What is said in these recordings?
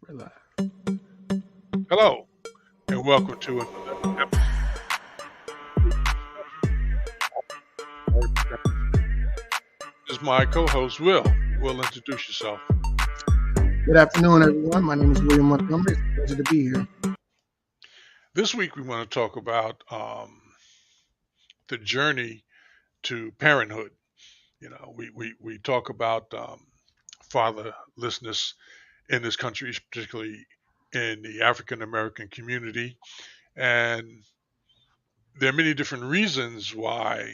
We're live. Hello, and welcome to another episode. This is my co-host, Will. Will, introduce yourself. Good afternoon, everyone. My name is William Montgomery. It's a pleasure to be here. This week, we want to talk about the journey to parenthood. You know, we talk about fatherlessness in this country, particularly in the African American community, and there are many different reasons why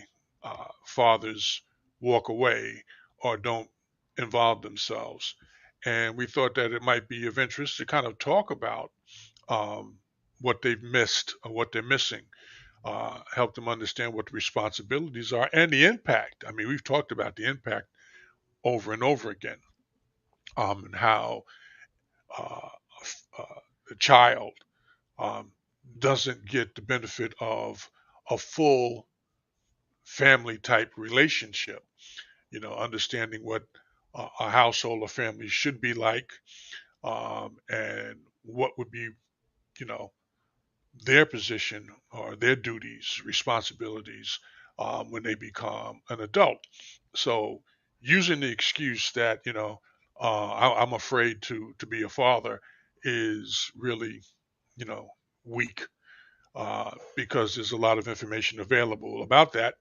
fathers walk away or don't involve themselves. And we thought that it might be of interest to kind of talk about um, what they've missed or what they're missing, help them understand what the responsibilities are and the impact. I mean, we've talked about the impact over and over again, and how uh, the child um, doesn't get the benefit of a full family type relationship, understanding what a household or family should be like, and what would be, you know, their position or their duties, responsibilities when they become an adult. So using the excuse that, I'm afraid to be a father is really, you know, weak, because there's a lot of information available about that.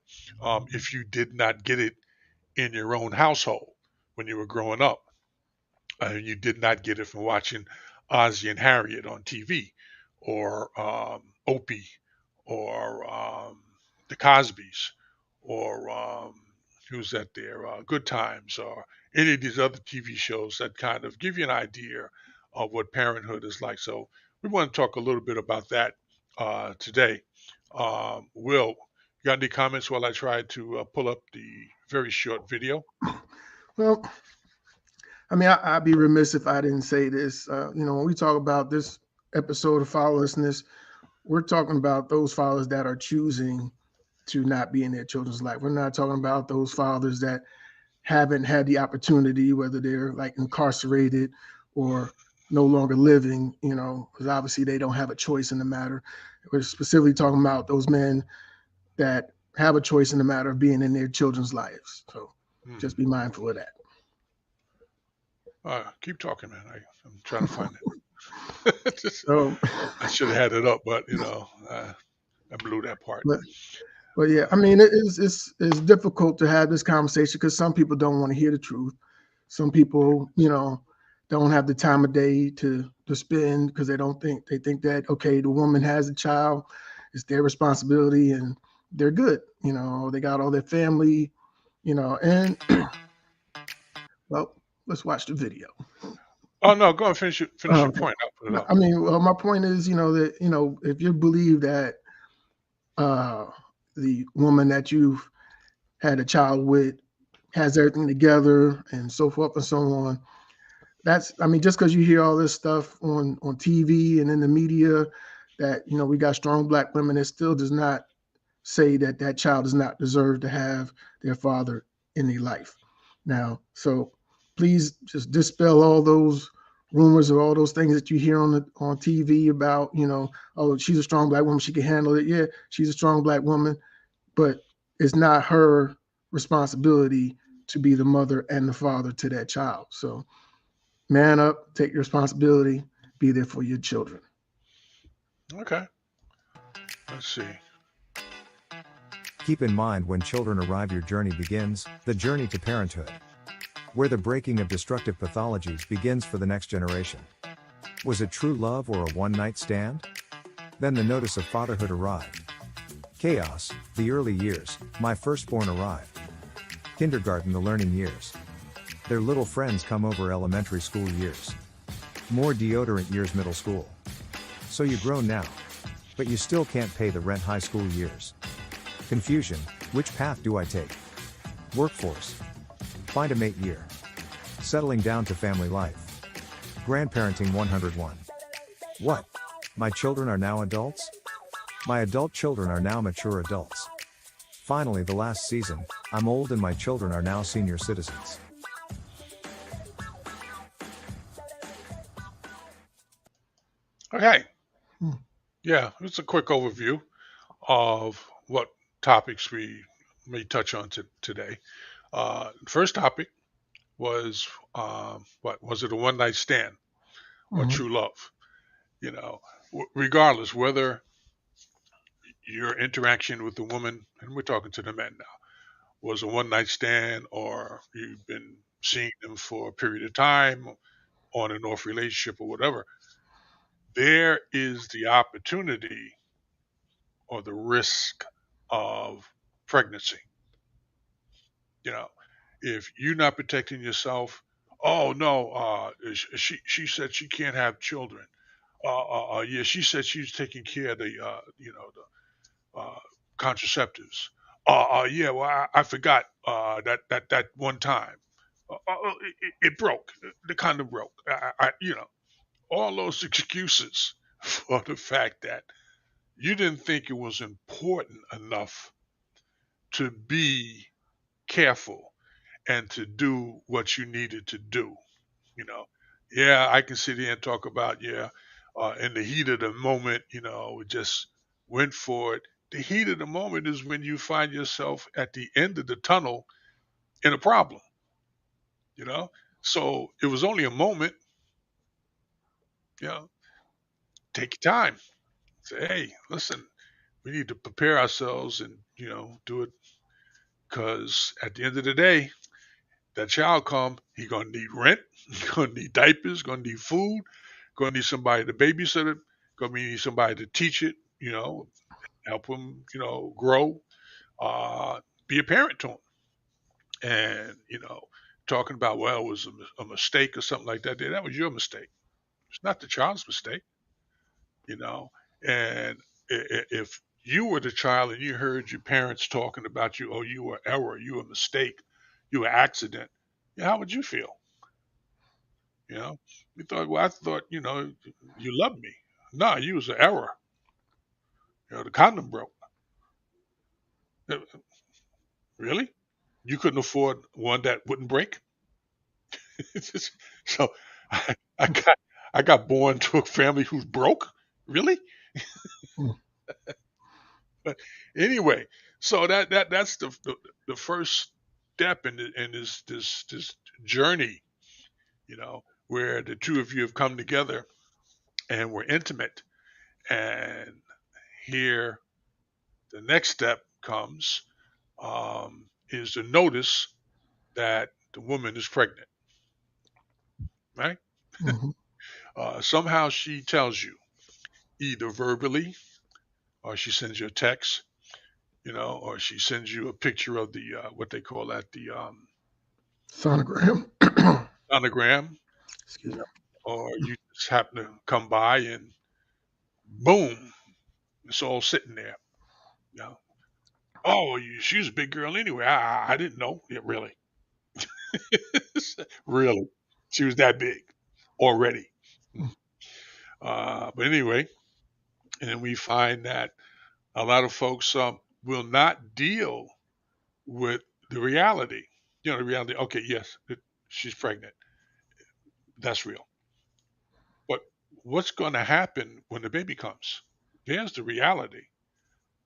If you did not get it in your own household when you were growing up, you did not get it from watching Ozzie and Harriet on TV, or Opie, or the Cosbys, or who's that there, Good Times, or any of these other TV shows that kind of give you an idea of what parenthood is like. So we want to talk a little bit about that today. Will, you got any comments while I try to pull up the very short video? Well, I mean, I'd be remiss if I didn't say this. When we talk about this episode of fatherlessness, we're talking about those fathers that are choosing to not be in their children's life. We're not talking about those fathers that haven't had the opportunity, whether they're like incarcerated or no longer living, because obviously they don't have a choice in the matter. We're specifically talking about those men that have a choice in the matter of being in their children's lives. So just be mindful of that. Keep talking, man. I'm trying to find it. I should have had it up, but I blew that part. But yeah, I mean, it's difficult to have this conversation because some people don't want to hear the truth. Some people, don't have the time of day to spend because they think that, okay, the woman has a child, it's their responsibility and they're good. They got all their family, and well, let's watch the video. Oh no, go and finish your point. I'll put it up. I mean, well, my point is, that if you believe that the woman that you've had a child with has everything together and so forth and so on, just because you hear all this stuff on TV and in the media that we got strong Black women, it still does not say that that child does not deserve to have their father in their life. Now, so please just dispel all those rumors or all those things that you hear on TV about, oh, she's a strong Black woman, she can handle it. Yeah, she's a strong Black woman, but it's not her responsibility to be the mother and the father to that child. So man up, take your responsibility, be there for your children. Okay. Let's see. Keep in mind when children arrive, your journey begins, the journey to parenthood, where the breaking of destructive pathologies begins for the next generation. Was it true love or a one-night stand? Then the notice of fatherhood arrived. Chaos, the early years, my firstborn arrived. Kindergarten, the learning years. Their little friends come over, elementary school years. More deodorant years, middle school. So you grown now. But you still can't pay the rent, high school years. Confusion, which path do I take? Workforce. Find a mate year. Settling down to family life. Grandparenting 101. What? My children are now adults? My adult children are now mature adults. Finally, the last season, I'm old and my children are now senior citizens. Okay. Hmm. Yeah, it's a quick overview of what topics we may touch on today. First topic was what was it, a one night stand or Mhm. true love? You know, regardless whether your interaction with the woman, and we're talking to the men now, was a one night stand or you've been seeing them for a period of time, on and off relationship or whatever, there is the opportunity or the risk of pregnancy. You know, if you're not protecting yourself, oh no, she said she can't have children. Yeah, she said she's taking care of the the contraceptives. Yeah, well, I forgot that one time. It broke. The condom broke. All those excuses for the fact that you didn't think it was important enough to be careful and to do what you needed to do. You know, yeah, I can sit here and talk about, yeah, in the heat of the moment, we just went for it. The heat of the moment is when you find yourself at the end of the tunnel in a problem, you know. So it was only a moment, you know. Take your time. Say, hey, listen, we need to prepare ourselves and do it because at the end of the day, that child come, he gonna need rent, he gonna need diapers, gonna need food, gonna need somebody to babysit it, gonna need somebody to teach it, help him, grow, be a parent to him. And, talking about, well, it was a mistake or something like that, that was your mistake. It's not the child's mistake, you know. And if you were the child and you heard your parents talking about you, oh, you were error, you were a mistake, you were accident, yeah, how would you feel? You know, you thought, well, I thought, you loved me. No, you was an error. The condom broke. Uh, Really? You couldn't afford one that wouldn't break? So I got I got born to a family who's broke. Really? Mhm. But anyway, so that's the first step in this journey, where the two of you have come together and we're intimate. And here the next step comes, is to notice that the woman is pregnant, right? Mhm. Somehow she tells you, either verbally, or she sends you a text, or she sends you a picture of the what they call that, the Sonogram. sonogram, Excuse me. or you just happen to come by and boom, it's all sitting there. You know, oh, she's a big girl anyway. I didn't know. Yeah, really, really, she was that big already. But anyway, and we find that a lot of folks will not deal with the reality. The reality. Okay, yes, she's pregnant. That's real. But what's going to happen when the baby comes? There's the reality.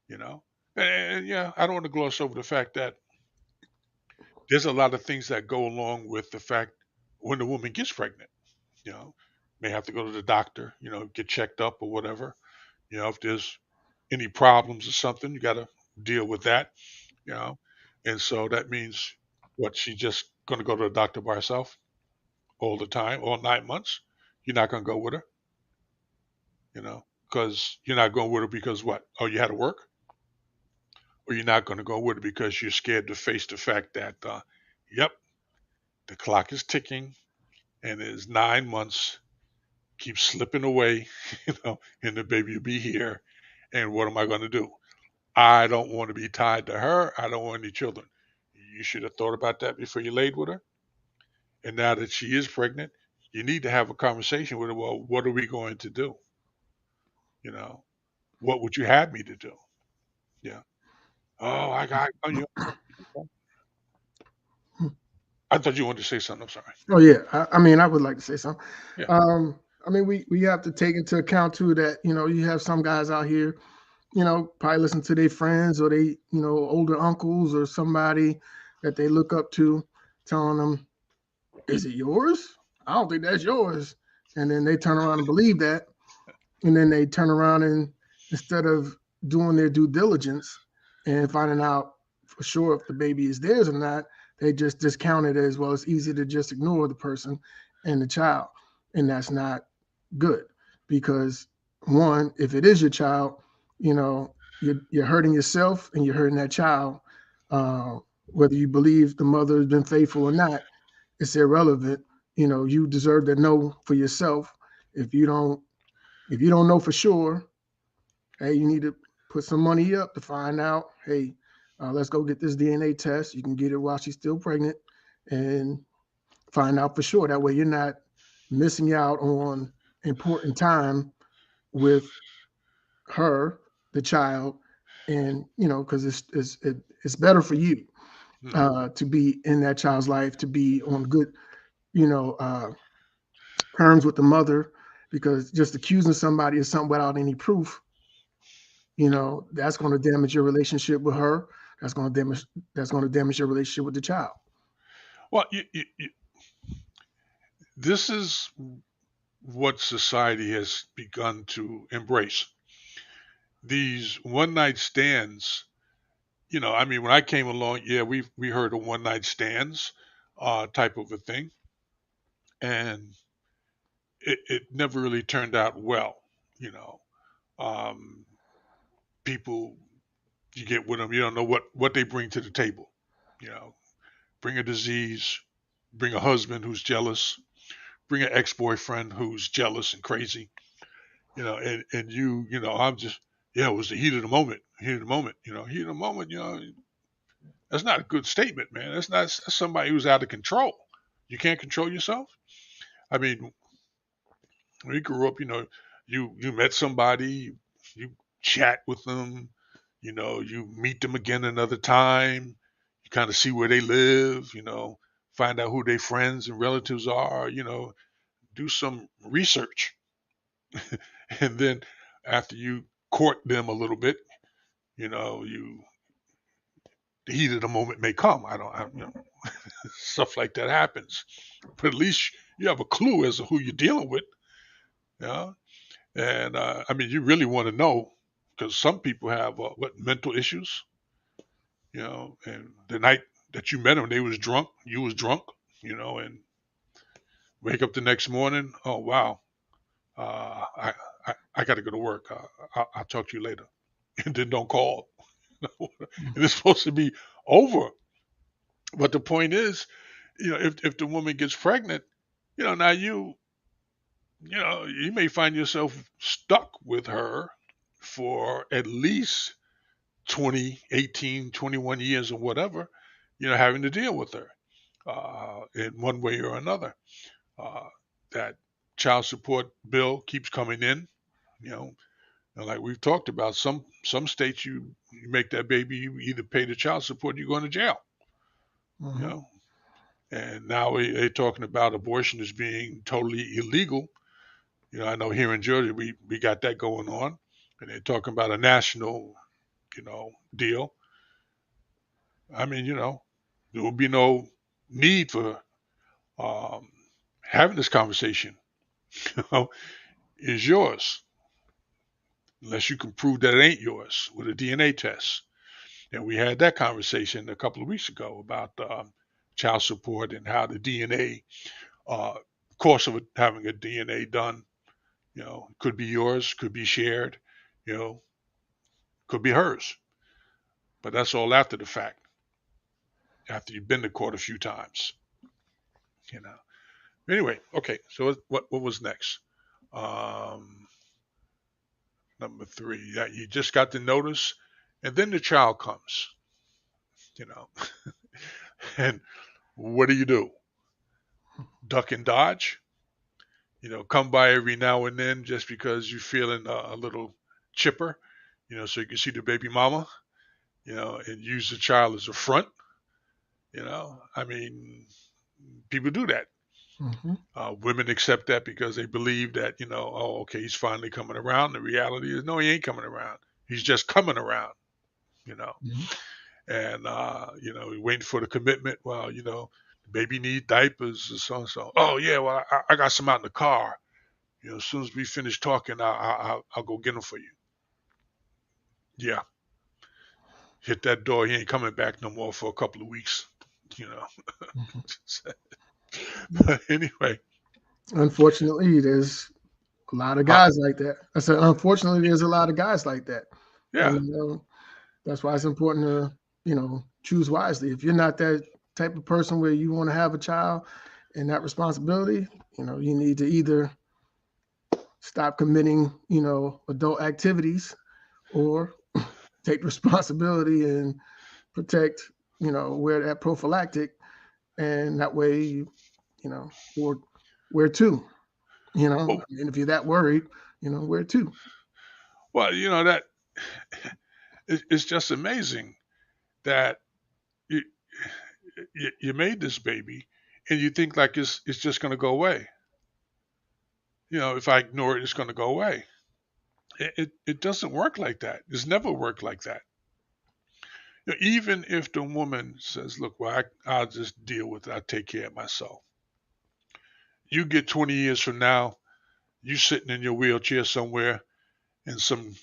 You know, and yeah, I don't want to gloss over the fact that there's a lot of things that go along with the fact when the woman gets pregnant. You know, may have to go to the doctor. Get checked up or whatever. If there's any problems or something, you got to deal with that. You know, and so that means what? She just going to go to the doctor by herself all the time, all 9 months. You're not going to go with her, because you're not going with her because what? Oh, you had to work, or you're not going to go with her because you're scared to face the fact that, yep, the clock is ticking and it's 9 months, keep slipping away, and the baby will be here. And what am I going to do? I don't want to be tied to her. I don't want any children. You should have thought about that before you laid with her. And now that she is pregnant, you need to have a conversation with her. Well, what are we going to do? You know, what would you have me to do? Yeah. Oh, I got. Oh, I thought you wanted to say something. I'm sorry. Oh yeah. I mean, I would like to say something. Yeah. Um, I mean, we have to take into account too that you have some guys out here, probably listen to their friends or they older uncles or somebody that they look up to, telling them, "Is it yours? I don't think that's yours." And then they turn around and believe that, and then they turn around and instead of doing their due diligence and finding out for sure if the baby is theirs or not, they just discount it as well. It's easy to just ignore the person and the child, and that's not good because one, if it is your child, you're hurting yourself and you're hurting that child. Whether you believe the mother has been faithful or not, it's irrelevant. You deserve to know for yourself. If you don't if you don't know for sure, hey, you need to put some money up to find out. Hey, let's go get this DNA test. You can get it while she's still pregnant, and find out for sure. That way, you're not missing out on important time with her, the child, and because it's better for you Hmm. to be in that child's life, to be on good you know terms with the mother, because just accusing somebody of something without any proof, that's going to damage your relationship with her. That's going to damage your relationship with the child. Well, this is what society has begun to embrace. These one night stands, I mean, when I came along, yeah, we heard of one night stands type of a thing, and it never really turned out well. You know, um, people you get with them, you don't know what they bring to the table. You know, bring a disease, bring a husband who's jealous, bring an ex boyfriend who's jealous and crazy. And I'm just, yeah, it was the heat of the moment, heat of the moment. Heat of the moment. That's not a good statement, man. That's somebody who's out of control. You can't control yourself. I mean, when you grew up, you met somebody, you chat with them, you meet them again another time, you kind of see where they live, find out who their friends and relatives are, do some research, and then after you court them a little bit, you the heat of the moment may come. Stuff like that happens, but at least you have a clue as to who you're dealing with. Yeah. And I mean, you really want to know because some people have what mental issues, and the night that you met them, they was drunk, you was drunk, and wake up the next morning, oh wow, I got to go to work. I'll talk to you later, and then don't call. And it's supposed to be over. But the point is, if the woman gets pregnant, now you may find yourself stuck with her for at least 20, 18, 21 years or whatever, having to deal with her in one way or another. Uh, that child support bill keeps coming in, you know, and like we've talked about, some states you make that baby, you either pay the child support, or you're going to jail, you Hmm. know. And now they're talking about abortion as being totally illegal. I know here in Georgia we got that going on, and they're talking about a national, deal. I mean, there will be no need for um, having this conversation. You know, is yours unless you can prove that it ain't yours with a DNA test. And we had that conversation a couple of weeks ago about child support and how the DNA cost of having a DNA done, could be yours, could be shared, you know, could be hers. But that's all after the fact, after you've been to court a few times, you know. Anyway, okay. So what was next? Um, Number three, that you just got the notice, and then the child comes, you know. And what do? Duck and dodge, come by every now and then just because you're feeling a little chipper, so you can see the baby mama, and use the child as a front, I mean, people do that. Hmm. Women accept that because they believe that, oh, okay, he's finally coming around. The reality is, no, he ain't coming around. He's just coming around, you know. Hmm. And, we're waiting for the commitment. Well, baby need diapers or so and so. Oh, yeah, well, I got some out in the car. As soon as we finish talking, I'll go get them for you. Yeah, hit that door. He ain't coming back no more for a couple of weeks, you know. Hmm. But anyway, Unfortunately, there's a lot of huh? guys like that. I said, unfortunately, there's a lot of guys like that, Yeah. and that's why it's important to choose wisely. If you're not that type of person where you want to have a child and that responsibility, you need to either stop committing adult activities or take responsibility and protect wear that prophylactic, and that way or wear two. Well, And if you're that worried, wear two. well, that it's just amazing that you, you made this baby, and you think like it's just going to go away. If I ignore it, it's going to go away. It doesn't work like that. It's never worked like that. Even if the woman says, "Look, well, I'll just deal with it. I'll take care of myself." You get 20 years from now, you sitting in your wheelchair somewhere, and some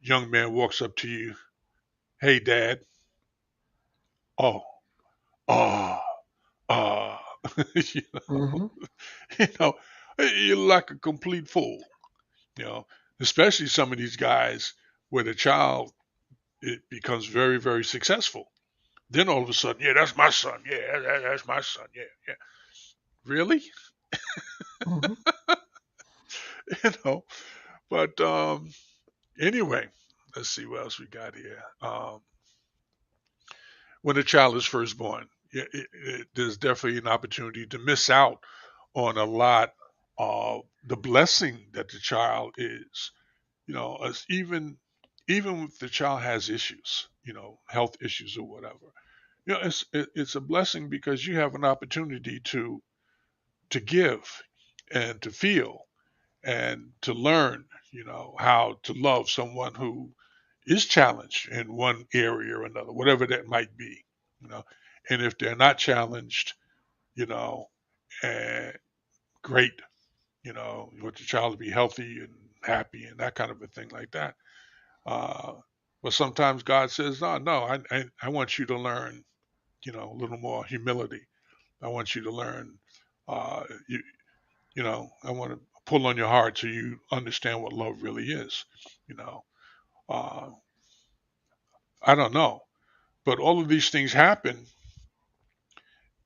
young man walks up to you. Hey, Dad. Oh, oh, oh. you know, Hmm. you know, you're like a complete fool. You know, especially some of these guys where the child it becomes very, very successful. Then all of a sudden, yeah, that's my son. Yeah, that's my son. Yeah, yeah. Really? Hmm. you know. But anyway, let's see what else we got here. When a child is first born, there's definitely an opportunity to miss out on a lot of the blessing that the child is. As even if the child has issues, health issues or whatever, it's a blessing because you have an opportunity to give and to feel and to learn, how to love someone who is challenged in one area or another, whatever that might be, you know. And if they're not challenged, you know, and great, you want your child to be healthy and happy and that kind of a thing like that. Uh, but sometimes God says, no, no, I want you to learn, a little more humility. I want you to learn, uh, you, I want to pull on your heart so you understand what love really is. You know, uh, I don't know, but all of these things happen,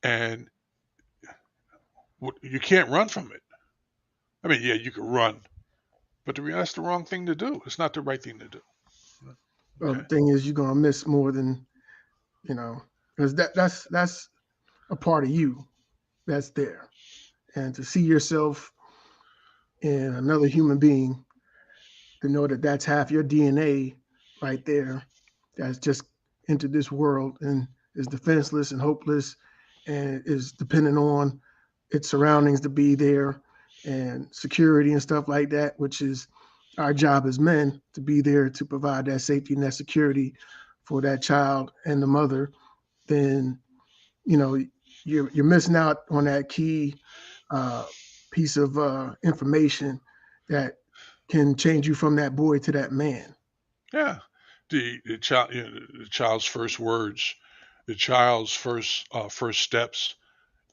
and you can't run from it. I mean, yeah, you can run, but that's the wrong thing to do. It's not the right thing to do. Well, the Okay. thing is, you're gonna miss more than because that's a part of you that's there, and to see yourself in another human being, to know that that's half your DNA right there, that's just entered this world and is defenseless and hopeless, and is dependent on its surroundings to be there, and security and stuff like that, which is our job as men to be there to provide that safety and that security for that child and the mother. Then you know you're missing out on that key uh, piece of information that can change you from that boy to that man. Yeah. The child, the child's first words, the child's first steps.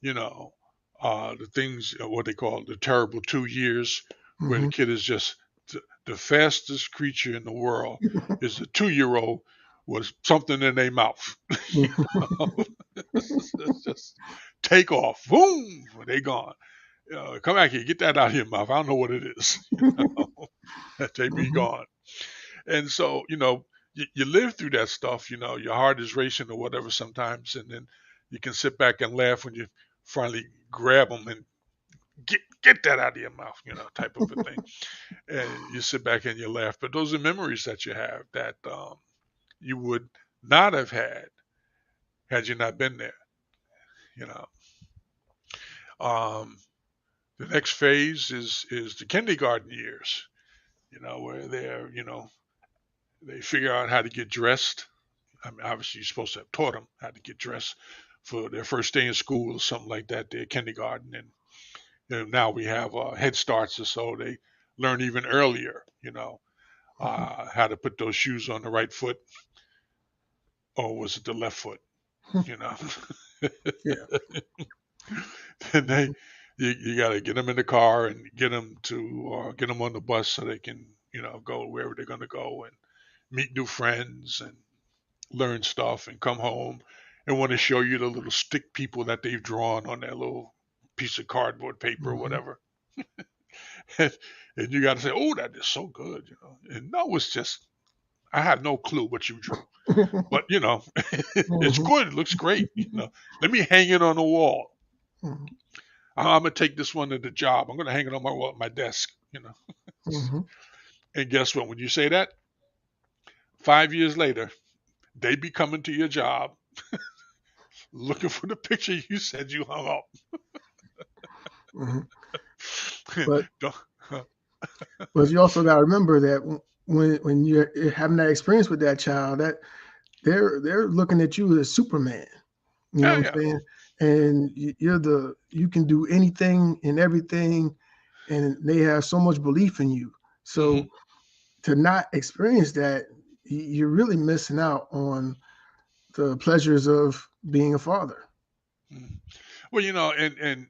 You know, the things what they call the terrible 2 years, where the Hmm. kid is just the fastest creature in the world is a 2-year-old with something in their mouth. you know, it's just take off, boom, they gone. Come back here, get that out of your mouth. I don't know what it is. They be Hmm. gone. And so, you live through that stuff, your heart is racing or whatever sometimes, and then you can sit back and laugh when you finally grab them and get that out of your mouth, type of a thing. And you sit back and you laugh. But those are memories that you have that you would not have had you not been there, you know. Um, The next phase is the kindergarten years, where they figure out how to get dressed. I mean, obviously, you're supposed to have taught them how to get dressed for their first day in school or something like that. Their kindergarten, and now we have head starts, so they learn even earlier. Mhm. How to put those shoes on the right foot, or was it the left foot? You know, Yeah. and you got to get them in the car and get them on the bus so they can go wherever they're going to go and meet new friends and learn stuff and come home and want to show you the little stick people that they've drawn on that little piece of cardboard paper or Mhm. whatever. and, and you got to say, "Oh, that is so good," And no, it's just I had no clue what you drew, but it's Mhm. good. It looks great. Let me hang it on the wall. Mhm. I'm gonna take this one to the job. I'm gonna hang it on my wall at my desk. Mhm. And guess what? When you say that, 5 years later, they be coming to your job looking for the picture you said you hung up. Mhm. But Don't- but you also got to remember that when you're having that experience with that child, that they're looking at you as Superman. You know yeah, what yeah. I'm saying? And you can do anything and everything, and they have so much belief in you. hmm So to not experience that, you're really missing out on the pleasures of being a father. Well, and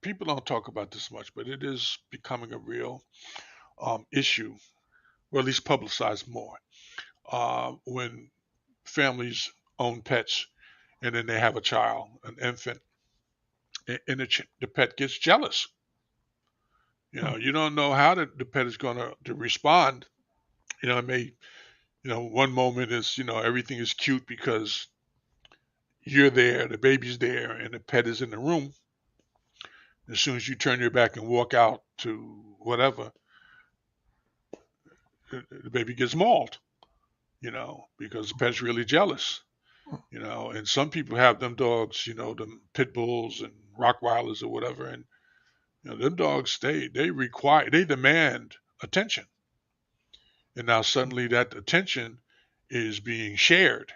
people don't talk about this much, but it is becoming a real issue, or at least publicized more, when families own pets and then they have a child, an infant, and the pet gets jealous. You don't know how the pet is going to respond. It may, one moment is, everything is cute because you're there, the baby's there, and the pet is in the room. As soon as you turn your back and walk out to whatever, the baby gets mauled, because the pet's really jealous. And some people have them dogs, them pit bulls and Rottweilers or whatever, and them dogs they demand attention, and now suddenly that attention is being shared,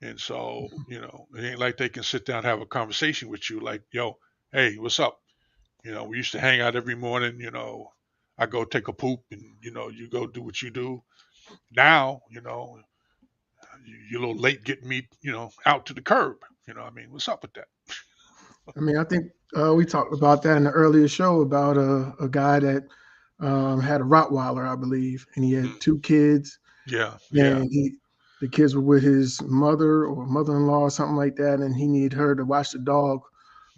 and so it ain't like they can sit down and have a conversation with you like, yo, hey, what's up? We used to hang out every morning. I go take a poop, and you go do what you do. Now, you're a little late getting me, out to the curb. I mean, what's up with that? I mean, I think we talked about that in the earlier show about a guy that had a Rottweiler, I believe, and he had Mm, two kids, yeah, yeah. and the kids were with his mother or mother-in-law or something like that, and he needed her to watch the dog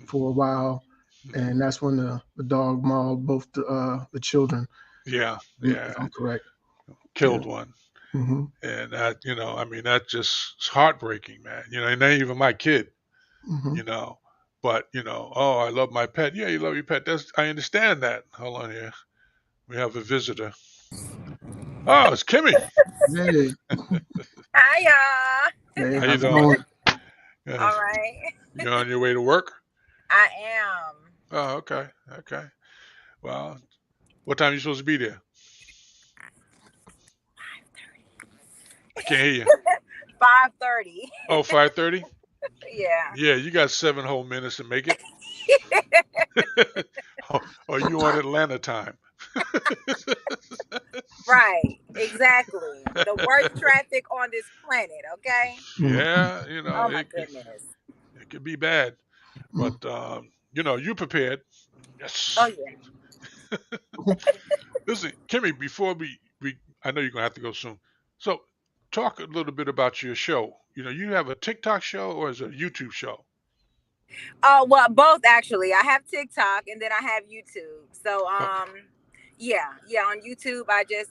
for a while, Mhm. and that's when the dog mauled both the children, Yeah, if yeah. I'm correct. Yeah. Killed one. Hmm. And that, I mean, that just is heartbreaking, man. And not even my kid, Hmm. you know. But, oh, I love my pet. Yeah, you love your pet. I understand that. Hold on here. We have a visitor. Oh, it's Kimmy. Hey, Hiya. hey, How you how's it doing? going? Yeah. All right. You on your way to work? I am Oh, okay. Okay. Well, what time are you supposed to be there? I can't hear you. 5:30. Oh, 5:30? Yeah. Yeah, you got 7 whole minutes to make it. Or you on Atlanta time? Right. Exactly. The worst traffic on this planet, okay? Mhm. Yeah, Oh my it goodness. it could be bad, Mhm. but you prepared. Oh Yes. yeah. Listen, Kimmy, before we I know you're gonna have to go soon. So talk a little bit about your show. You have a TikTok show or is it a YouTube show? Oh well, both actually. I have TikTok and then I have YouTube. So Okay. yeah, on YouTube I just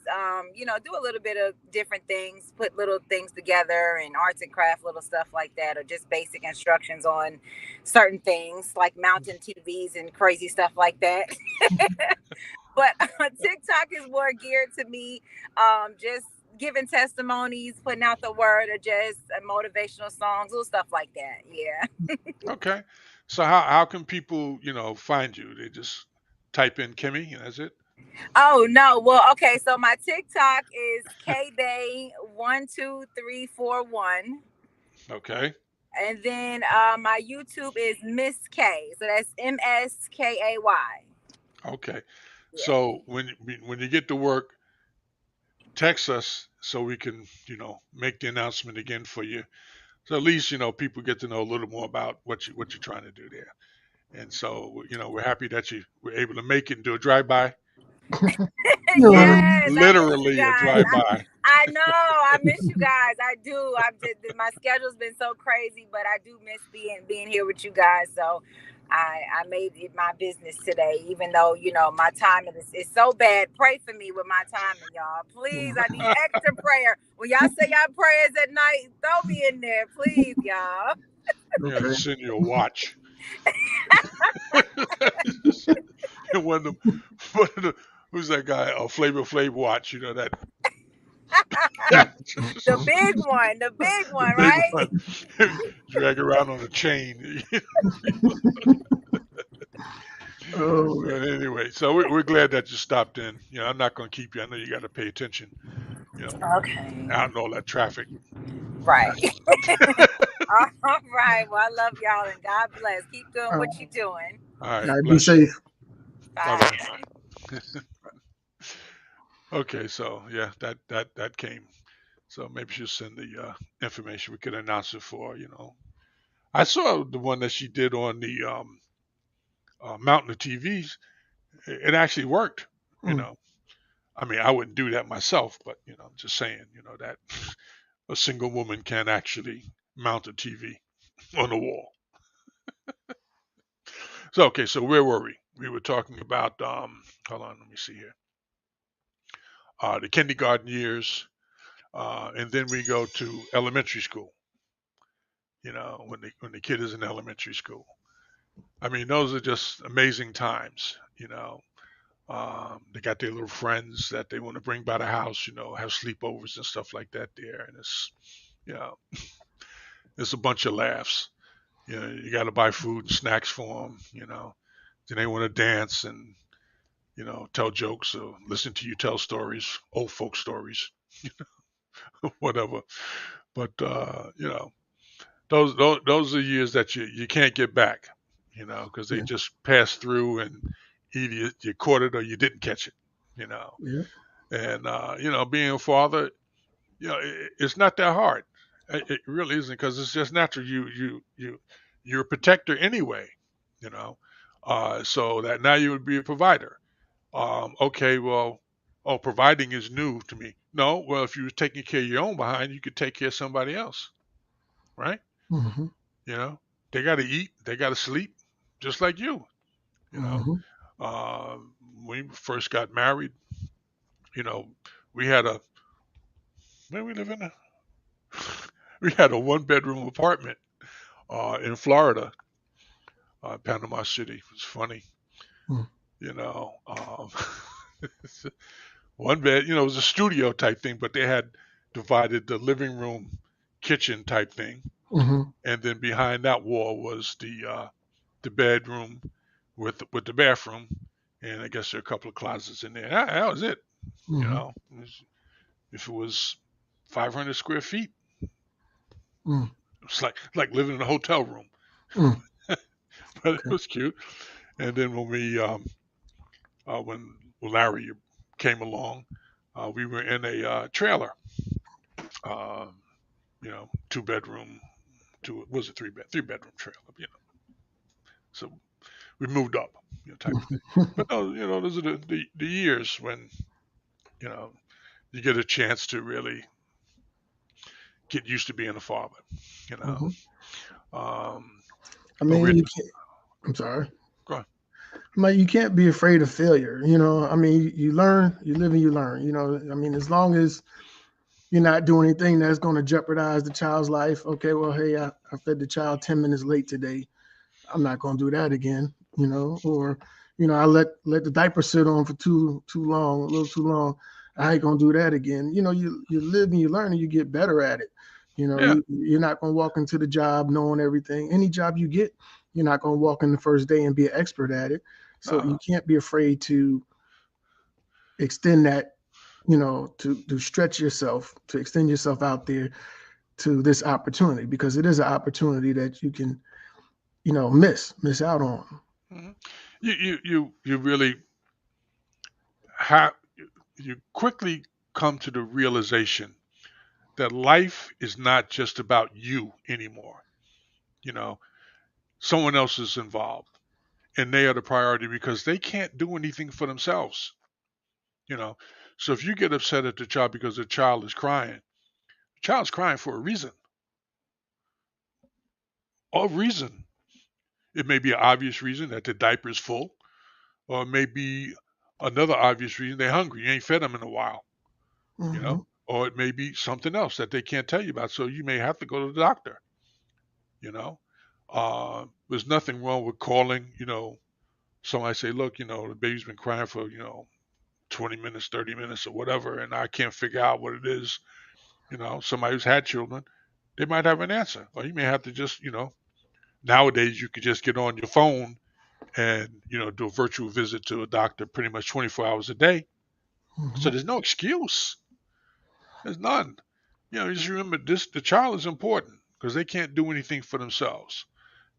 do a little bit of different things, put little things together and arts and craft little stuff like that, or just basic instructions on certain things like mountain TVs and crazy stuff like that. But TikTok is more geared to me, just giving testimonies, putting out the word, or just motivational songs, little stuff like that. Yeah. Okay. So how can people find you? They just type in Kimmy and that's it. Oh no. Well, okay. So my TikTok is KBay12341. Okay. And then my YouTube is Miss K. So that's MSKAY. Okay. Yeah. So when you get to work, text us so we can make the announcement again for you. So at least people get to know a little more about what you're trying to do there. And so we're happy that you were able to make it and do a drive by. Um, Yes, I miss you Literally a guys. drive by. I know I miss you guys. I do. I'm just my schedule's been so crazy, but I do miss being here with you guys. So I made it my business today, even though my timing is so bad. Pray for me with my timing, y'all. Please, I need extra prayer. When y'all say y'all prayers at night, throw me in there, please, y'all. We have to okay. send you a watch. And one of the who's that guy? Oh, Flavor Flav watch. You know that The big the one, big right? one. Drag around on a chain. Oh, But anyway, so we're glad that you stopped in. I'm not going to keep you. I know you got to pay attention. You know, Okay. out in all that traffic. Right. All right. Well, I love y'all and God bless. Keep doing what you're doing. All right, all right, be bless you. safe. Bye Bye. bye. Okay, so yeah, that came. So maybe she'll send the information. We could announce it for. I saw the one that she did on the mountain of TVs. It actually worked. You Mm, know, I mean, I wouldn't do that myself, but I'm just saying. That a single woman can actually mount a TV on the wall. So okay, so where were we? We were talking about hold on, let me see here. The kindergarten years, and then we go to elementary school. When the kid is in elementary school. I mean, those are just amazing times. They got their little friends that they want to bring by the house. Have sleepovers and stuff like that there, and you know it's a bunch of laughs. You got to buy food and snacks for them. Then they want to dance and tell jokes or listen to you tell stories, old folk stories, whatever. But those are years that you can't get back, because they yeah, just pass through and either you caught it or you didn't catch it, you know. yeah. And being a father, it's not that hard. It really isn't because it's just natural. You're a protector anyway, you know. So that now you would be a provider. Okay, well, oh, providing is new to me. No, well, if you were taking care of your own behind, you could take care of somebody else, right? Mm-hmm, You know, they got to eat, they got to sleep, just like you. You know, mm-hmm, uh, when we first got married, you know, we had a where we live in a we had a one bedroom apartment in Florida, Panama City. It was funny, mm, you know. One bed, it was a studio type thing, but they had divided the living room, kitchen type thing, mm-hmm, and then behind that wall was the bedroom with the bathroom, and I guess there are a couple of closets in there. That was it. You mm-hmm, know, if it was 500 square feet, mm, it was like living in a hotel room, mm. but it Okay. was cute. And then when Larry came along, we were in a trailer, uh, 2 bedroom, two was a three bedroom trailer, So we moved up, type of thing. But no, those are the years when you know you get a chance to really get used to being a father. You know, Mm-hmm. um, I but mean, we're you can't. I'm sorry. go on. I mean, you can't be afraid of failure. I mean, you learn, you live, and you learn. I mean, as long as you're not doing anything that's going to jeopardize the child's life. Okay, well, hey, I fed the child 10 minutes late today. I'm not going to do that again. Or I let the diaper sit on for too long, a little too long. I ain't gonna do that again. You live and you learn and you get better at it. Yeah, You're not gonna walk into the job knowing everything. Any job you get, You're not going to walk in the first day and be an expert at it. So you No. can't be afraid to extend that, to stretch yourself, to extend yourself out there to this opportunity, because it is an opportunity that you can, miss out on. Mhm. You really have you quickly come to the realization that life is not just about you anymore. You know, someone else is involved, and they are the priority because they can't do anything for themselves. You know, so if you get upset at the child because the child is crying, the child's crying for a reason. A reason. It may be an obvious reason that the diaper is full, or it may be another obvious reason they're hungry. You ain't fed them in a while. You Hmm. know, or it may be something else that they can't tell you about. So you may have to go to the doctor. You know, there's nothing wrong with calling. Somebody say, look, the baby's been crying for 20 minutes, 30 minutes, or whatever, and I can't figure out what it is. Somebody who's had children, they might have an answer, or you may have to just, nowadays you could just get on your phone and do a virtual visit to a doctor pretty much 24 hours a day. So Hmm. there's no excuse. There's none. Just remember this: the child is important because they can't do anything for themselves.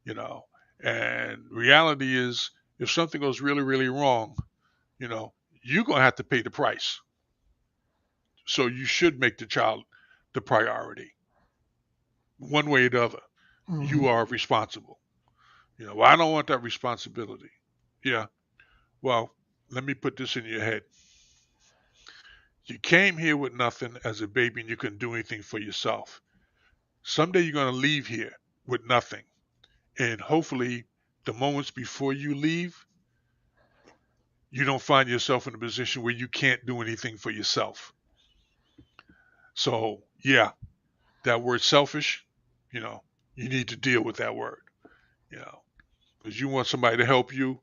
You know, and reality is, if something goes really, really wrong, you know, you're gonna have to pay the price. So you should make the child the priority, one way or the other. You Hmm. are responsible. Well, I don't want that responsibility. Yeah. Well, let me put this in your head. You came here with nothing as a baby and you couldn't do anything for yourself. Someday you're going to leave here with nothing. And hopefully, the moments before you leave, you don't find yourself in a position where you can't do anything for yourself. So, yeah, that word selfish, you know, you need to deal with that word, you know, because you want somebody to help you,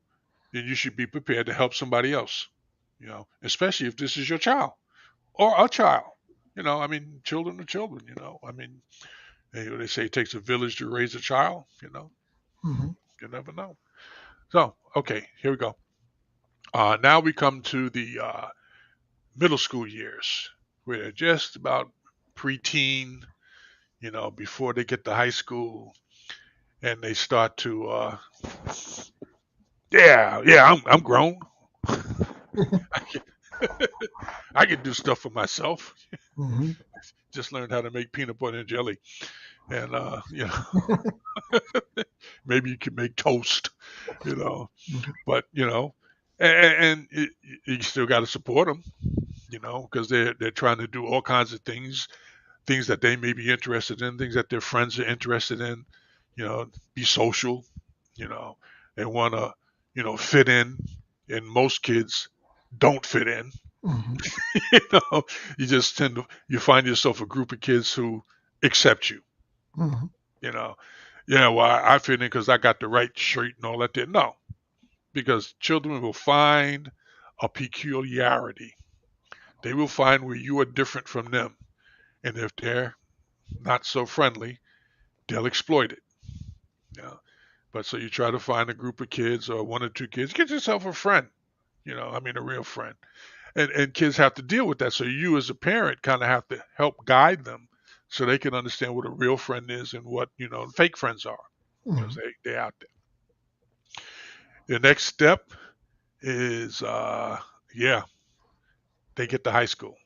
then you should be prepared to help somebody else, especially if this is your child or a child. I mean, children are children, I mean, they say it takes a village to raise a child, Hmm. you never know. So, okay, here we go. Now we come to the middle school years, where they're just about preteen, before they get to high school, and they start to, yeah, I'm grown. I can, I can do stuff for myself. Hmm. Just learned how to make peanut butter and jelly, and maybe you can make toast, you know, but and you still got to support them, because they're trying to do all kinds of things that they may be interested in, things that their friends are interested in, be social, you know, they want to, fit in, and most kids don't fit in. Hmm. you know, you find yourself a group of kids who accept you, Hmm. you know. Yeah, well, I fit in because I got the right shirt and all that there. No, because children will find a peculiarity. They will find where you are different from them. And if they're not so friendly, they'll exploit it. Yeah. But so you try to find a group of kids or one or two kids, get yourself a friend, I mean a real friend. And kids have to deal with that. So you as a parent kind of have to help guide them so they can understand what a real friend is and what, fake friends are, because Hmm. they're out there. The next step is yeah, they get to high school.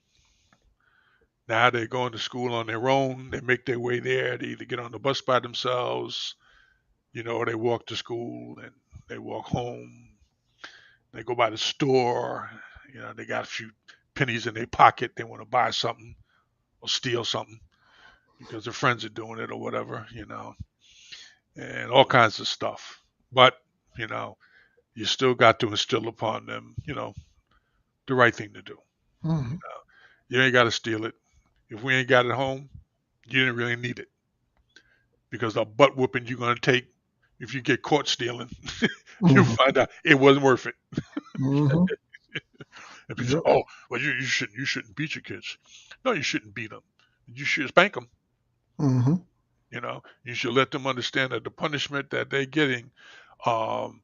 Now they're going to school on their own. They make their way there. They either get on the bus by themselves, or they walk to school and they walk home. They go by the store. They got a few pennies in their pocket. They want to buy something or steal something because their friends are doing it or whatever, and all kinds of stuff. But, you know, you still got to instill upon them, the right thing to do. Hmm. You ain't got to steal it. If we ain't got it home, you didn't really need it, because the butt whooping you're going to take if you get caught stealing, you Hmm. find out it wasn't worth it. Hmm. And people say, Yep. "Oh, well, you shouldn't beat your kids." No, you shouldn't beat them. You should spank them. Hmm. You should let them understand that the punishment that they're getting um,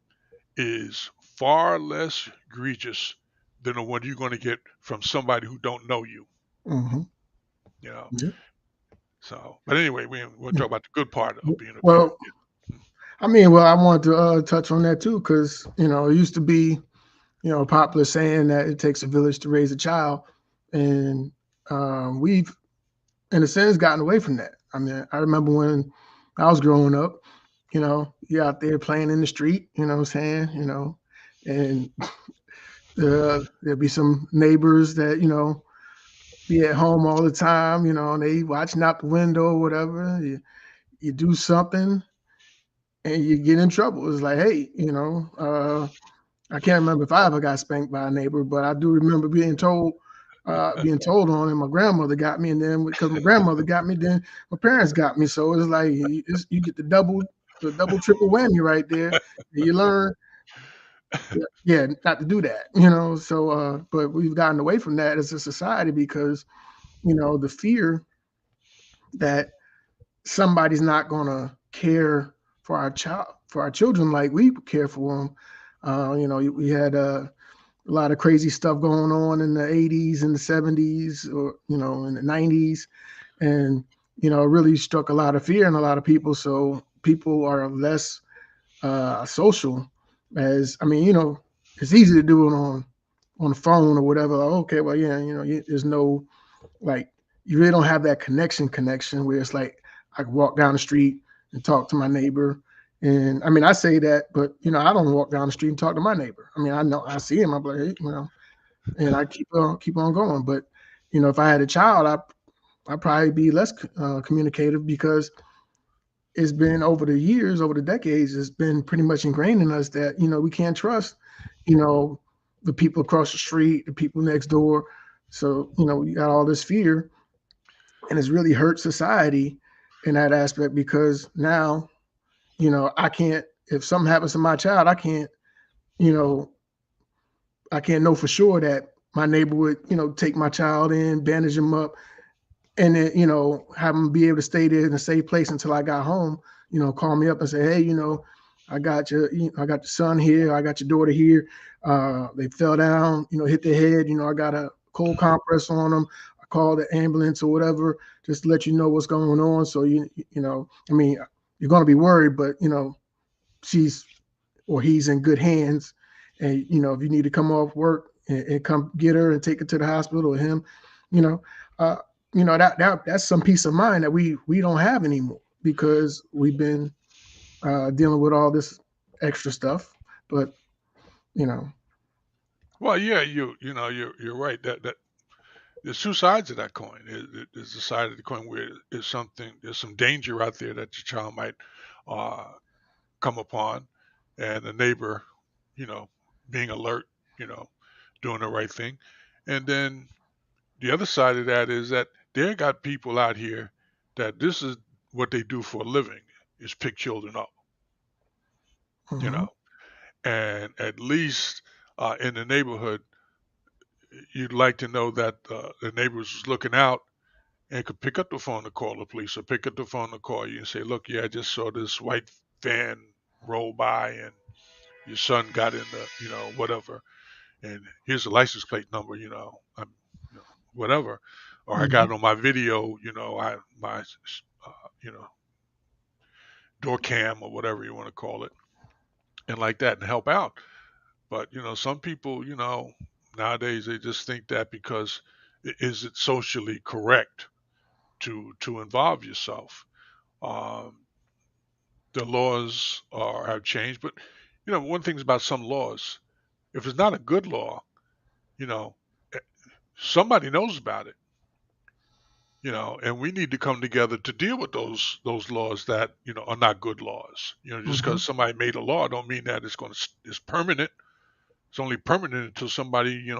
is far less egregious than the one you're going to get from somebody who don't know you. Hmm. You know. Yeah. So, but anyway, we'll Yeah. talk about the good part of being a parent. Well, I mean, well, I wanted to touch on that too, because it used to be a popular saying that it takes a village to raise a child, and we've, in a sense, gotten away from that. I mean, I remember when I was growing up, you out there playing in the street, you know what I'm saying, and there'd be some neighbors that be at home all the time, and they watching out the window or whatever. You do something and you get in trouble. It's like, hey, I can't remember if I ever got spanked by a neighbor, but I do remember being told on, and my grandmother got me, and then because my grandmother got me, then my parents got me. So it's like you get the double, triple whammy right there. And you learn, yeah, not to do that. So, but we've gotten away from that as a society because the fear that somebody's not gonna care for our children like we care for them. We had a lot of crazy stuff going on in the 80s and the 70s, or in the 90s, and it really struck a lot of fear in a lot of people. So people are less social. As I mean, it's easy to do it on the phone or whatever. Like, okay, well, yeah, there's no, like, you really don't have that connection where it's like I can walk down the street and talk to my neighbor. And I mean, I say that, but I don't walk down the street and talk to my neighbor. I mean, I know I see him, I'm like, hey, and I keep on going. But if I had a child, I'd probably be less communicative, because it's been over the years, over the decades, it's been pretty much ingrained in us that we can't trust you know the people across the street, the people next door. So you got all this fear, and it's really hurt society in that aspect, because now I can't, if something happens to my child, you know I can't know for sure that my neighbor would take my child in, bandage him up, and then have them be able to stay there in a safe place until I got home. Call me up and say, hey, I got your son here, I got your daughter here. They fell down, hit their head. I got a cold compress on them. I called the ambulance or whatever, just to let you know what's going on. So I mean, you're going to be worried, but she's or he's in good hands. And if you need to come off work and come get her and take her to the hospital, or him, you know, uh, that's some peace of mind that we don't have anymore, because we've been dealing with all this extra stuff. But you know, Well, yeah, you're right. That there's two sides of that coin. There's the side of the coin where there's some danger out there that your child might uh, come upon, and the neighbor, you know, being alert, you know, doing the right thing, and then the other side of that is that there got people out here that this is what they do for a living, is pick children up, you mhm, know, and at least in the neighborhood, you'd like to know that the neighbors was looking out and could pick up the phone to call the police, or pick up the phone to call you and say, look, yeah, I just saw this white van roll by and your son got in the, whatever, and here's the license plate number, whatever, or I got mhm, it on my video, my, you know, door cam or whatever you want to call it, and like that, and help out. But some people, nowadays they just think that because is it socially correct to involve yourself. Um, the laws have changed, but one thing about some laws, if it's not a good law, you know, eh, somebody knows about it, and we need to come together to deal with those laws that are not good laws. Just mhm, because somebody made a law don't mean that it's permanent. It's only permanent until somebody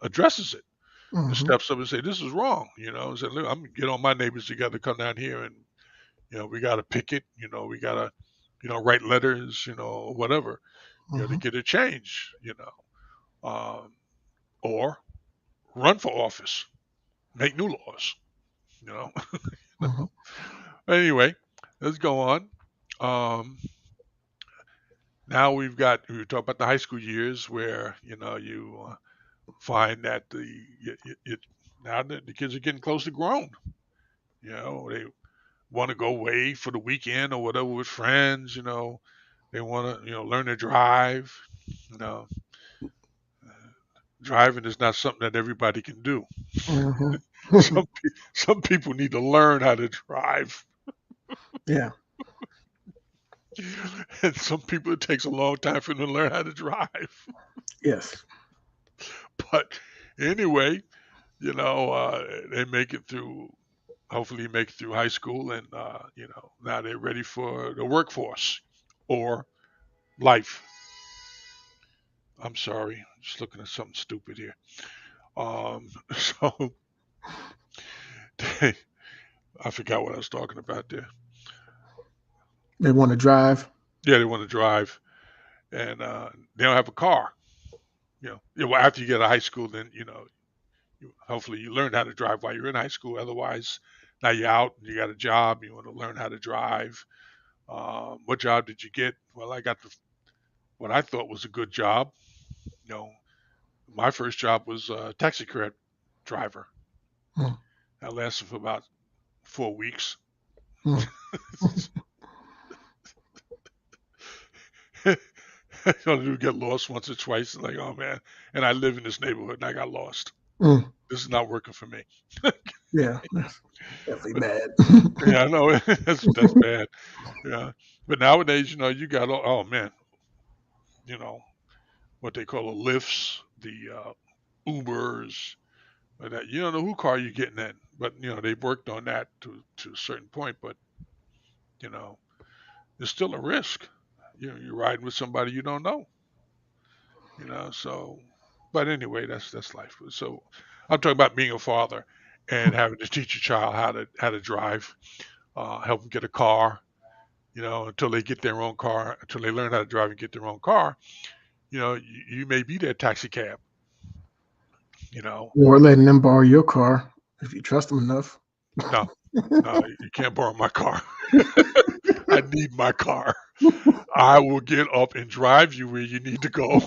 addresses it and mhm, steps up and say this is wrong. And say, look, I'm gonna get all my neighbors together, come down here, and we got to picket. We got to write letters, whatever, to mhm, get a change. Or run for office, make new laws. You know, mhm. Anyway, let's go on. Um, Now we talk about the high school years where you find that now the kids are getting close to grown. They want to go away for the weekend or whatever with friends. They want to learn to drive. You know, Driving is not something that everybody can do. Mhm. Some people need to learn how to drive, Yeah. and some people it takes a long time for them to learn how to drive. Yes. But anyway, they make it through. Hopefully, make it through high school, and now they're ready for the workforce or life. I'm sorry, I'm just looking at something stupid here. So they, I forgot what I was talking about there. They want to drive. Yeah, they want to drive, and they don't have a car. Well, after you get out of high school, then hopefully you learn how to drive while you're in high school. Otherwise, now you're out and you got a job. You want to learn how to drive. What job did you get? Well, I got what I thought was a good job. You know, my first job was a taxi cab driver. Mm. That lasted for about 4 weeks. Mm. All I do get lost once or twice. Like, oh man! And I live in this neighborhood, and I got lost. Mm. This is not working for me. Yeah. That's definitely But bad. yeah, I know that's bad. Yeah, but nowadays, you got oh man, you know what they call the lifts, the Ubers, or that you don't know who car you're getting in, but they've worked on that to a certain point, but you know there's still a risk. You're riding with somebody you don't know. So but anyway, that's life. So I'm talking about being a father and having to teach a child how to drive, help them get a car, until they get their own car, until they learn how to drive and get their own car. You may be their taxi cab. You know, Or letting them borrow your car if you trust them enough. no, no, you can't borrow my car. I need my car. I will get up and drive you where you need to go.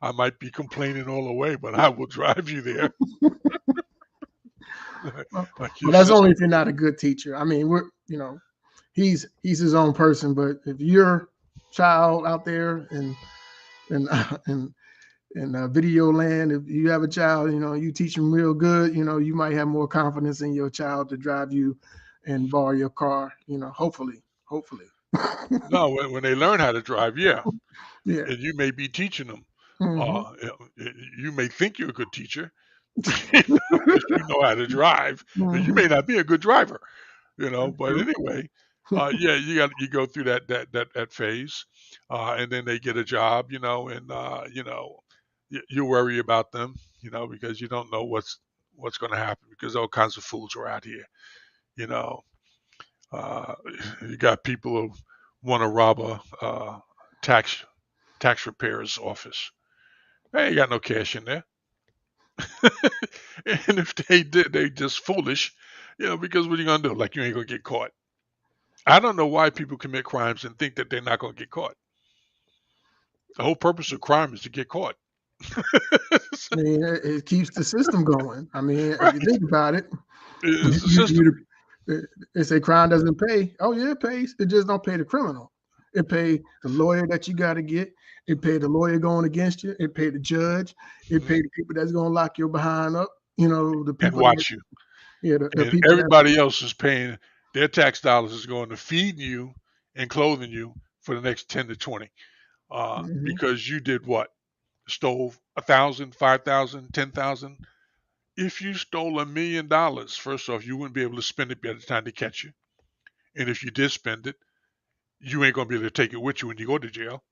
I might be complaining all the way, but I will drive you there. Well, Like your that's sister. only if you're not a good teacher. I mean, he's his own person, but if your child out there and in video land, if you have a child, you teach them real good, you might have more confidence in your child to drive you and borrow your car, hopefully. No, when they learn how to drive, yeah, Yeah. and you may be teaching them. Hmm. Uh, you may think you're a good teacher because you know how to drive, but you Hmm. may not be a good driver. But anyway, yeah, you go through that phase, and then they get a job, and you worry about them, because you don't know what's going to happen because all kinds of fools are out here. You know, uh, you got people who want to rob a tax tax repairer's office. They ain't got no cash in there, and if they did, they just foolish, because what are you gonna do? Like you ain't gonna get caught. I don't know why people commit crimes and think that they're not going to get caught. The whole purpose of crime is to get caught. I mean, it keeps the system going. I mean, if you Right? think about it, It's the you, system. you, they say crime doesn't pay. Oh yeah, it pays. It just don't pay the criminal. It pay the lawyer that you got to get. It pay the lawyer going against you. It pay the judge. It Mhm. pay the people that's going to lock your behind up. The And people that watch you. the And people that. everybody else is paying their tax dollars is going to feeding you and clothing you for the next 10 to 20. Mhm. Because you did what? Stole 1,000, 5,000, 10,000. If you stole $1 million, first off, you wouldn't be able to spend it by the time they catch you. And if you did spend it, you ain't gonna be able to take it with you when you go to jail.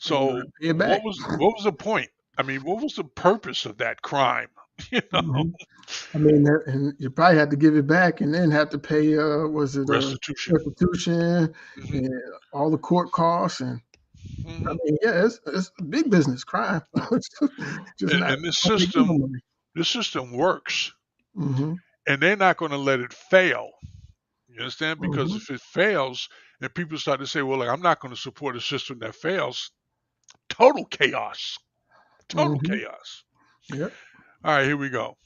And you're gonna So have to pay it back. what was the point? I mean, what was the purpose of that crime? You know, Mhm. I mean, and you probably had to give it back, and then have to pay. Was it restitution. restitution Hmm. and all the court costs? And I Hmm. mean, yeah, it's big business crime. It's just not And don't make no money. this system works, Hmm. and they're not going to let it fail. You understand? Because Mm-hmm. if it fails, and people start to say, "Well, like, I'm not going to support a system that fails," total chaos. Total Mm-hmm. chaos. Yep. All right, here we go.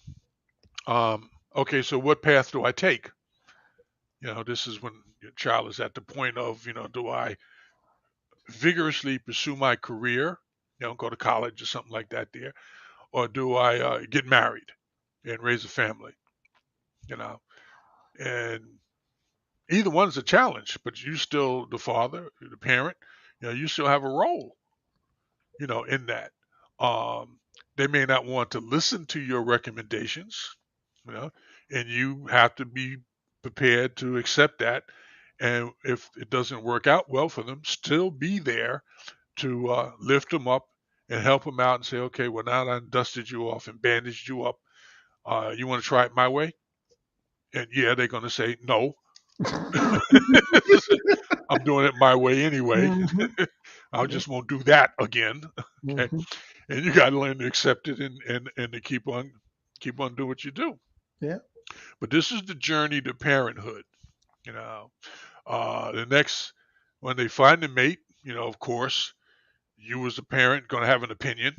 Okay, so what path do I take? This is when your child is at the point of, do I vigorously pursue my career, go to college or something like that there, or do I get married and raise a family, you know? And either one's a challenge, but you still the father, the parent, you still have a role, in that. Um, they may not want to listen to your recommendations, you know, and you have to be prepared to accept that. And if it doesn't work out well for them, still be there to lift them up and help them out and say, okay, well, now that I dusted you off and bandaged you up, you want to try it my way? And yeah, they're going to say, no, I'm doing it my way anyway. Mm-hmm. I Yep. just won't do that again. Okay. Mm-hmm. And you got to learn to accept it and to keep on doing what you do. Yeah. But this is the journey to parenthood. You know, the next when they find a mate, of course, you as a parent going to have an opinion.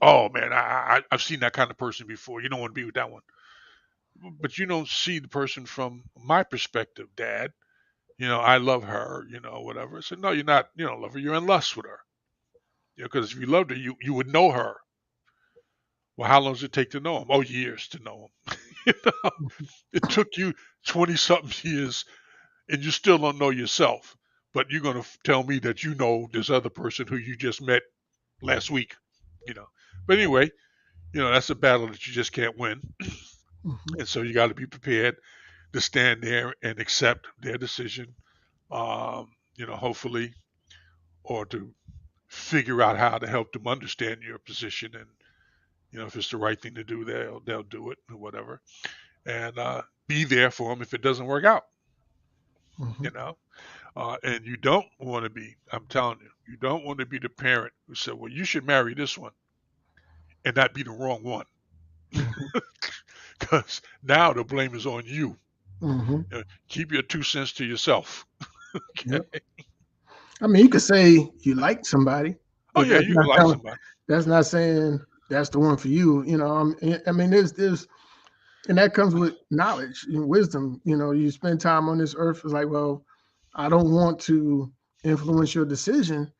Oh man, I've seen that kind of person before. You don't want to be with that one. But you don't see the person from my perspective, Dad. I love her. Whatever. So no, you're not. You don't love her. You're in lust with her. Because if you loved her, you would know her. Well, how long does it take to know him? Oh, years to know him. you know, it took you 20 something years, and you still don't know yourself. But you're gonna tell me that you know this other person who you just met last week. You know. But anyway, that's a battle that you just can't win, Mm-hmm. and so you got to be prepared to stand there and accept their decision. Hopefully, or to figure out how to help them understand your position, and if it's the right thing to do, they'll do it or whatever, and be there for them if it doesn't work out. Mm-hmm. You know, and you don't want to be. I'm telling you, you don't want to be the parent who said, "Well, you should marry this one," and not be the wrong one, Mm-hmm. because now the blame is on you. Mm-hmm. Keep your 2 cents to yourself. Yep. I mean, you could say you like somebody, Oh but yeah, you can like somebody. that's not saying that's the one for you. I mean, there's and that comes with knowledge and wisdom. You spend time on this earth. It's like, well, I don't want to influence your decision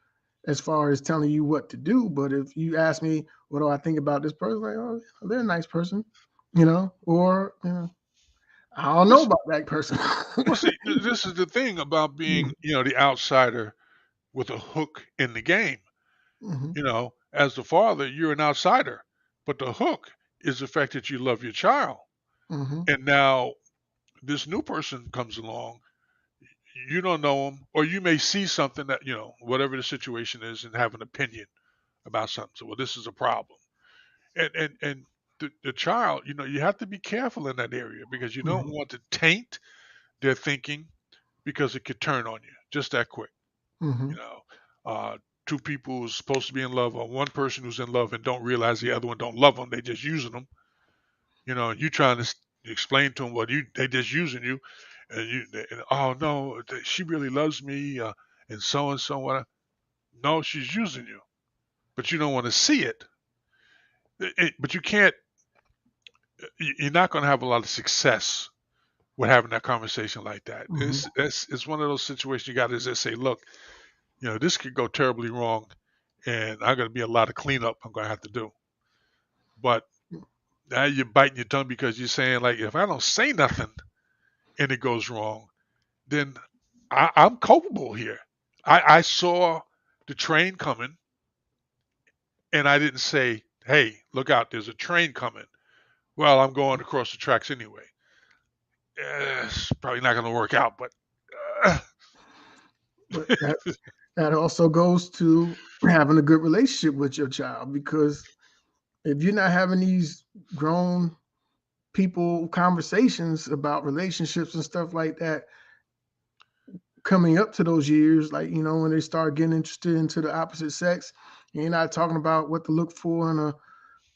as far as telling you what to do. But if you ask me, what do I think about this person? Like, oh, they're a nice person, or I don't know Well, about that person. well, see, this is the thing about being, the outsider with a hook in the game. Mm-hmm. As the father, you're an outsider, but the hook is the fact that you love your child. Mm-hmm. And now this new person comes along, you don't know them, or you may see something that, whatever the situation is, and have an opinion about something. So, well, this is a problem. And the child, you have to be careful in that area because you don't Mm-hmm. want to taint their thinking because it could turn on you just that quick. Mm-hmm. You know, two people who's supposed to be in love, or one person who's in love and don't realize the other one don't love them. They just using them. And you trying to explain to them what they just using you, and oh no, she really loves me, and so and so. What? No, she's using you, but you don't want to see it. But you can't. You're not going to have a lot of success with having that conversation like that. Mm-hmm. It's one of those situations you got to just say, look, this could go terribly wrong, and I'm going to be a lot of cleanup I'm going to have to do. But now you're biting your tongue because you're saying, like, if I don't say nothing and it goes wrong, then I'm culpable here. I saw the train coming and I didn't say, hey, look out, there's a train coming. Well, I'm going across the tracks anyway. It's probably not going to work out, but uh, But that also goes to having a good relationship with your child, because if you're not having these grown people conversations about relationships and stuff like that coming up to those years, like when they start getting interested into the opposite sex, and you're not talking about what to look for in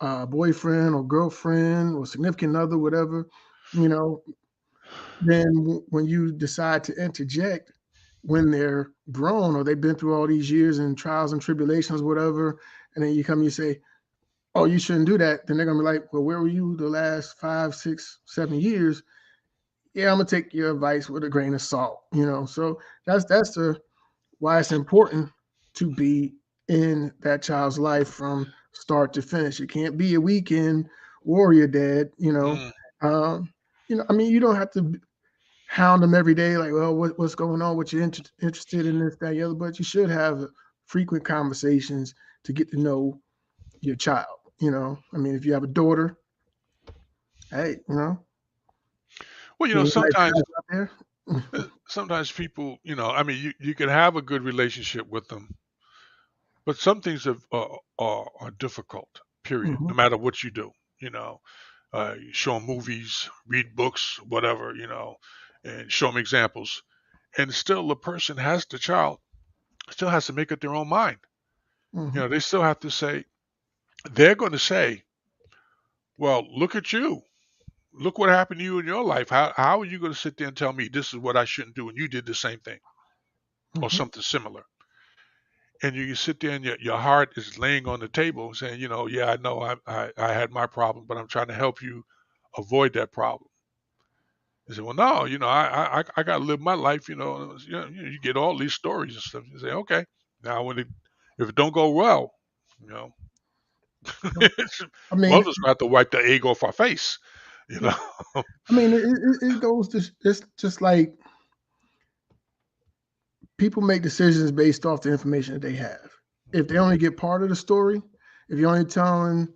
a boyfriend or girlfriend or significant other, whatever, you know then when you decide to interject when they're grown or they've been through all these years and trials and tribulations, whatever, and then you come and you say, "Oh, you shouldn't do that," then they're gonna be like, "Well, where were you the last 5, 6, 7 years?" Yeah, I'm gonna take your advice with a grain of salt, you know. So that's the why it's important to be in that child's life from start to finish. It can't be a weekend warrior dad, you know. Mm. Um, I mean, you don't have to hound them every day, like, well, what's going on? What you're interested in this, that, the other. But you should have frequent conversations to get to know your child. I mean, if you have a daughter, hey, Well, any nice sometimes guys out there? sometimes people, I mean, you can have a good relationship with them, but some things are difficult. Period. Hmm. No matter what you do, you know, you show them movies, read books, whatever, and show them examples, and still the child still has to make up their own mind. Hmm. They still have to say, they're going to say, well, look at you. Look what happened to you in your life. How are you going to sit there and tell me this is what I shouldn't do and you did the same thing or Hmm. something similar? And you sit there and your heart is laying on the table saying, yeah, I know I had my problem, but I'm trying to help you avoid that problem. You say, well, no, I got to live my life, you get all these stories and stuff. You say, okay, now if it don't go well, you know, I mean, mother's got to wipe the egg off our face, you yeah. know. I mean, it goes to it's just like people make decisions based off the information that they have. If they only get part of the story, if you're only telling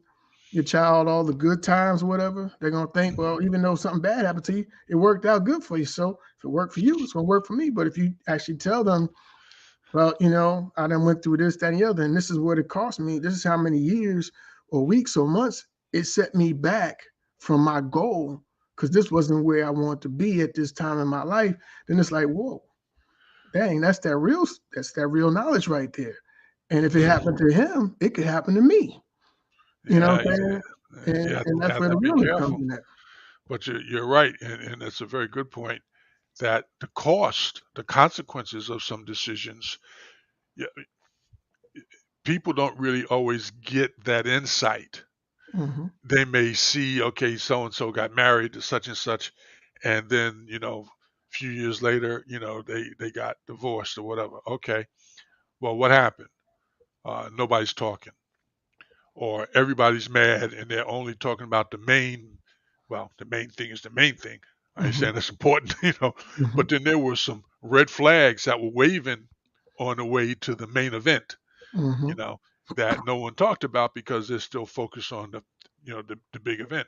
your child all the good times or whatever, they're gonna think, well, even though something bad happened to you, it worked out good for you. So if it worked for you, it's gonna work for me. But if you actually tell them, well, I done went through this, that, and the other, and this is what it cost me. This is how many years or weeks or months it set me back from my goal because this wasn't where I wanted to be at this time in my life. Then it's like, whoa, dang, that's that real knowledge right there. And if it happened to him, it could happen to me. You know Yeah, what I'm saying? you And have and to, that's have where to the be realness comes careful. in at. But you're right, and that's a very good point. That the consequences of some decisions, yeah, people don't really always get that insight. Hmm. They may see, okay, so and so got married to such and such, and then a few years later, they got divorced or whatever. Okay, well, what happened? Nobody's talking, or everybody's mad, and they're only talking about the main. Well, the main thing is the main thing. I Hmm. understand that's important, Hmm. but then there were some red flags that were waving on the way to the main event, Hmm. you know, that no one talked about because they're still focused on the big event.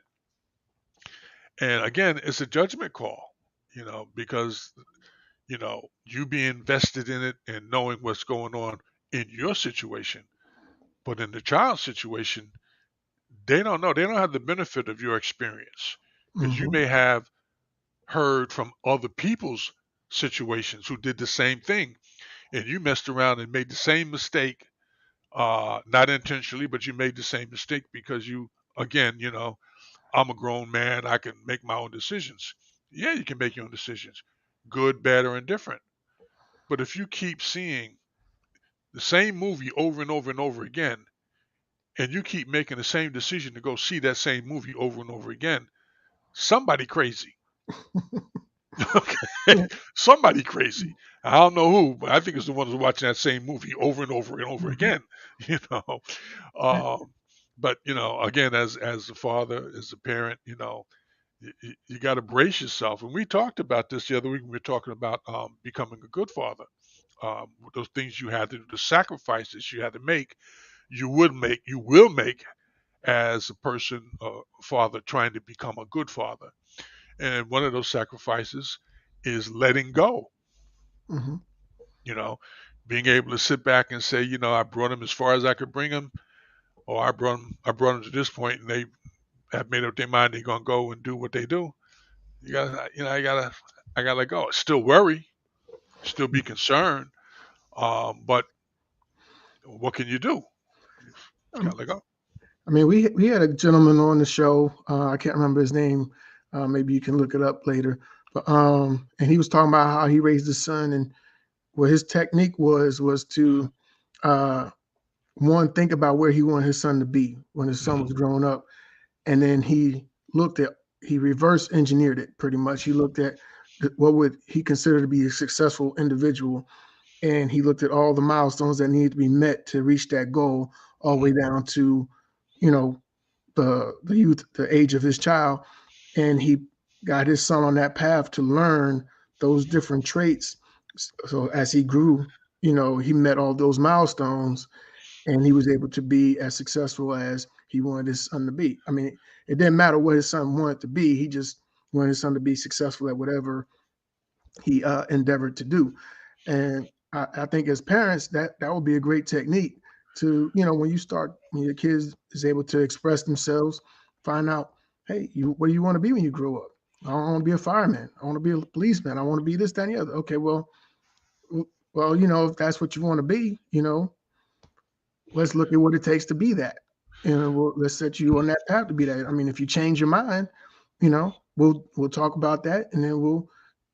And again, it's a judgment call, because you be invested in it and knowing what's going on in your situation, but in the child's situation, they don't know. They don't have the benefit of your experience because you Hmm. may have heard from other people's situations who did the same thing, and you messed around and made the same mistake, not intentionally, but you made the same mistake because again, I'm a grown man. I can make my own decisions. Yeah, you can make your own decisions, good, bad, or indifferent. But if you keep seeing the same movie over and over and over again, and you keep making the same decision to go see that same movie over and over again, somebody crazy. Okay, Yeah. somebody crazy. I don't know who, but I think it's the ones who watching that same movie over and over and over Hmm. again. You know, um, but again, as a father, as a parent, you got to brace yourself. And we talked about this the other week. We were talking about becoming a good father. Those things you had to do, the sacrifices you had to make, you will make as a person, father, trying to become a good father. And one of those sacrifices is letting go. Hmm. You know, being able to sit back and say, I brought him as far as I could bring him, or I brought him to this point, and they have made up their mind they're gonna go and do what they do. I gotta let go. Still worry, still be concerned, but what can you do? You gotta Um, let go. I mean, we had a gentleman on the show. I can't remember his name. Maybe you can look it up later. And he was talking about how he raised his son, and what his technique was to uh, one, think about where he wanted his son to be when his son Hmm. was growing up, and then he reverse engineered it pretty much. He looked at what would he consider to be a successful individual, and he looked at all the milestones that needed to be met to reach that goal, all the Hmm. way down to, you know, the age of his child, and he got his son on that path to learn those different traits. So as he grew, he met all those milestones, and he was able to be as successful as he wanted his son to be. I mean, it didn't matter what his son wanted to be; he just wanted his son to be successful at whatever he endeavored to do. And I think as parents, that would be a great technique to, when your kids is able to express themselves, find out, hey, what do you want to be when you grow up? I want to be a fireman. I want to be a policeman. I want to be this, that, and the other. Okay, well, if that's what you want to be, let's look at what it takes to be that, and let's set you on that path to be that. I mean, if you change your mind, we'll talk about that, and then we'll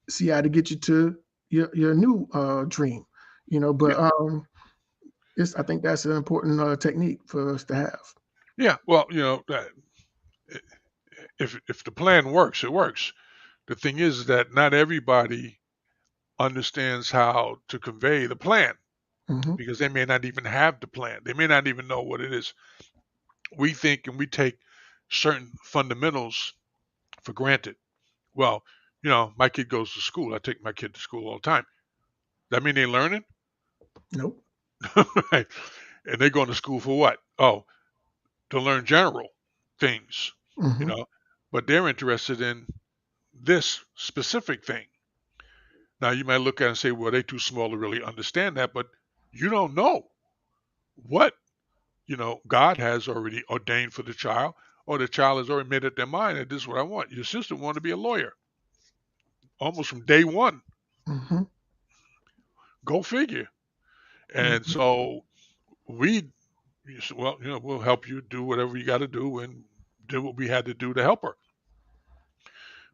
see how to get you to your new dream. Yeah, But I think that's an important technique for us to have. yeah. Well, if the plan works, it works. The thing is that not everybody understands how to convey the plan Hmm. because they may not even have the plan. They may not even know what it is. We think and we take certain fundamentals for granted. Well, my kid goes to school. I take my kid to school all the time. That mean they're learning? Nope. Right. And they're going to school for what? Oh, to learn general things, you Hmm. know. But they're interested in this specific thing. Now you might look at it and say, well, they're too small to really understand that, but you don't know what, God has already ordained for the child, or the child has already made up their mind that this is what I want. Your sister wanted to be a lawyer almost from day one. Hmm. Go figure. And Hmm. so we, well, we'll help you do whatever you got to do and did what we had to do to help her.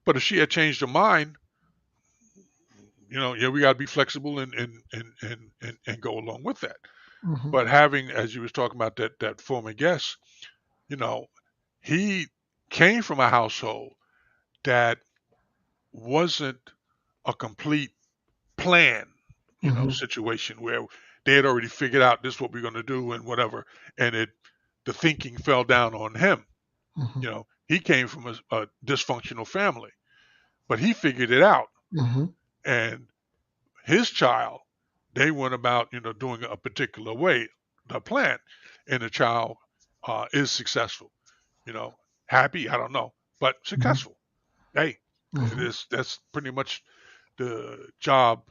But if she had changed her mind, yeah, we got to be flexible and go along with that. Hmm. But having, as you was talking about that former guest, you know, he came from a household that wasn't a complete plan, Hmm. situation where they had already figured out this is what we're going to do and whatever, and the thinking fell down on him. Hmm. He came from a dysfunctional family, but he figured it out, Hmm. and his child, they went about, doing a particular way, the plan, and the child is successful. You know, happy, I don't know, but Hmm. successful. Hey, Hmm. that's pretty much the job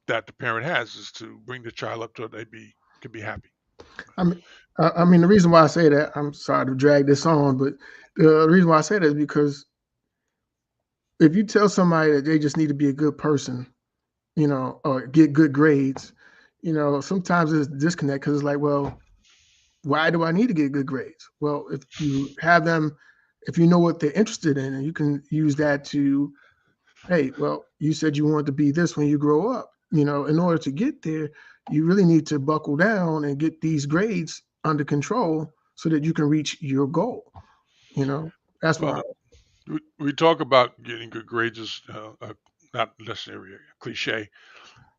that the parent has is to bring the child up to they can be happy. I mean, the reason why I say that, I'm sorry to drag this on, but the reason why I say that is because if you tell somebody that they just need to be a good person, or get good grades, sometimes there's a disconnect because it's like, well, why do I need to get good grades? Well, if you know what they're interested in, and you can use that to, hey, well, you said you wanted to be this when you grow up. In order to get there, you really need to buckle down and get these grades under control so that you can reach your goal. You know, that's why. Well, we talk about getting good grades as not necessarily a cliche,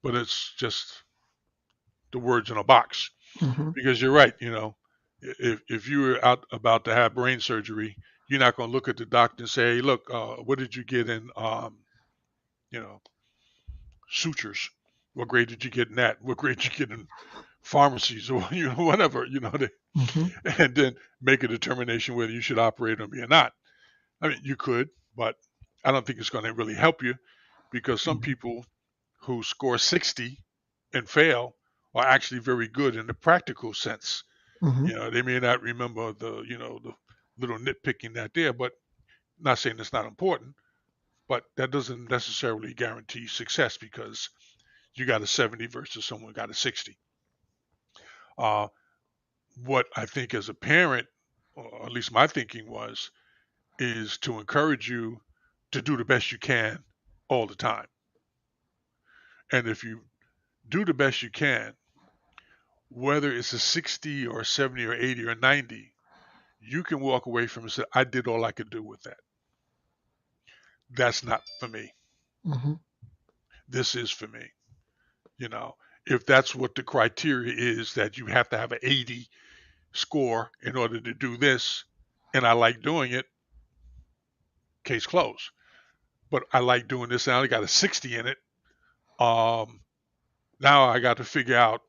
but it's just the words in a box. Hmm. Because you're right, if you were out about to have brain surgery, you're not going to look at the doctor and say, hey, look, what did you get in, you know, sutures? What grade did you get in that? What grade did you get in pharmacies or whatever, Hmm. and then make a determination whether you should operate on me or not. I mean, you could, but I don't think it's going to really help you because some people who score 60 and fail are actually very good in the practical sense. Hmm. They may not remember the little nitpicking that there, but not saying it's not important, but that doesn't necessarily guarantee success because you got a 70 versus someone got a 60. Uh, what I think as a parent, or at least my thinking was, is to encourage you to do the best you can all the time. And if you do the best you can, whether it's a 60 or a 70 or 80 or 90, you can walk away from it and say, I did all I could do with that. That's not for me. Mm-hmm. This is for me. You know, if that's what the criteria is, that you have to have an 80 score in order to do this, and I like doing it, case closed. But I like doing this, and I only got a 60 in it. Now I got to figure out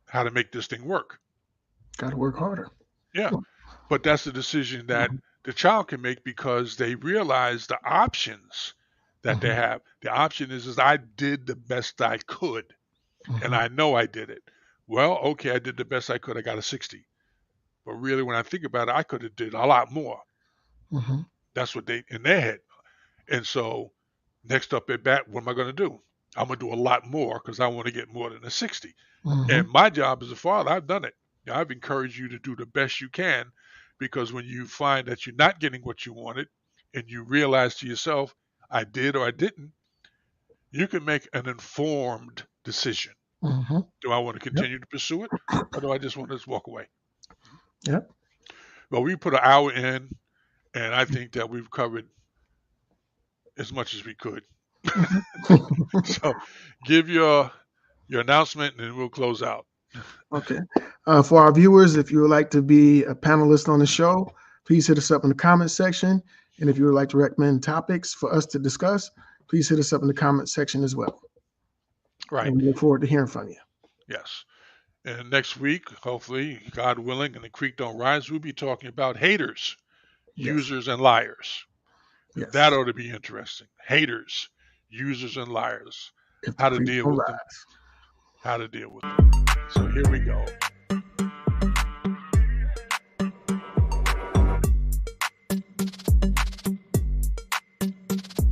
how to make this thing work. Got to work harder. Yeah. But that's a decision that Mm-hmm. the child can make because they realize the options that they Mm-hmm. have. The option is I did the best I could, and Mm-hmm. I know I did it. Well, okay, I did the best I could. I got a 60. But really, when I think about it, I could have did a lot more. Mm-hmm. That's what they in their head. And so next up at bat, what am I going to do? I'm going to do a lot more because I want to get more than a 60. Mm-hmm. And my job as a father, I've done it. I've encouraged you to do the best you can, because when you find that you're not getting what you wanted and you realize to yourself, I did or I didn't, you can make an informed decision. Mm-hmm. Do I want to Yep. continue to pursue it, or do I just want to just walk away? Yep. Well, we put an hour in, and I think that we've covered as much as we could. Mm-hmm. So give your announcement, and then we'll close out. Okay. For our viewers, if you would like to be a panelist on the show, please hit us up in the comment section. And if you would like to recommend topics for us to discuss, please hit us up in the comment section as well. Right. And we look forward to hearing from you. Yes. And next week, hopefully, God willing, and the creek don't rise, we'll be talking about haters, Yes. users, and liars. Yes. That ought to be interesting. Haters, users, and liars. If the How to creek deal don't with them. rise. How to deal with them. So here we go.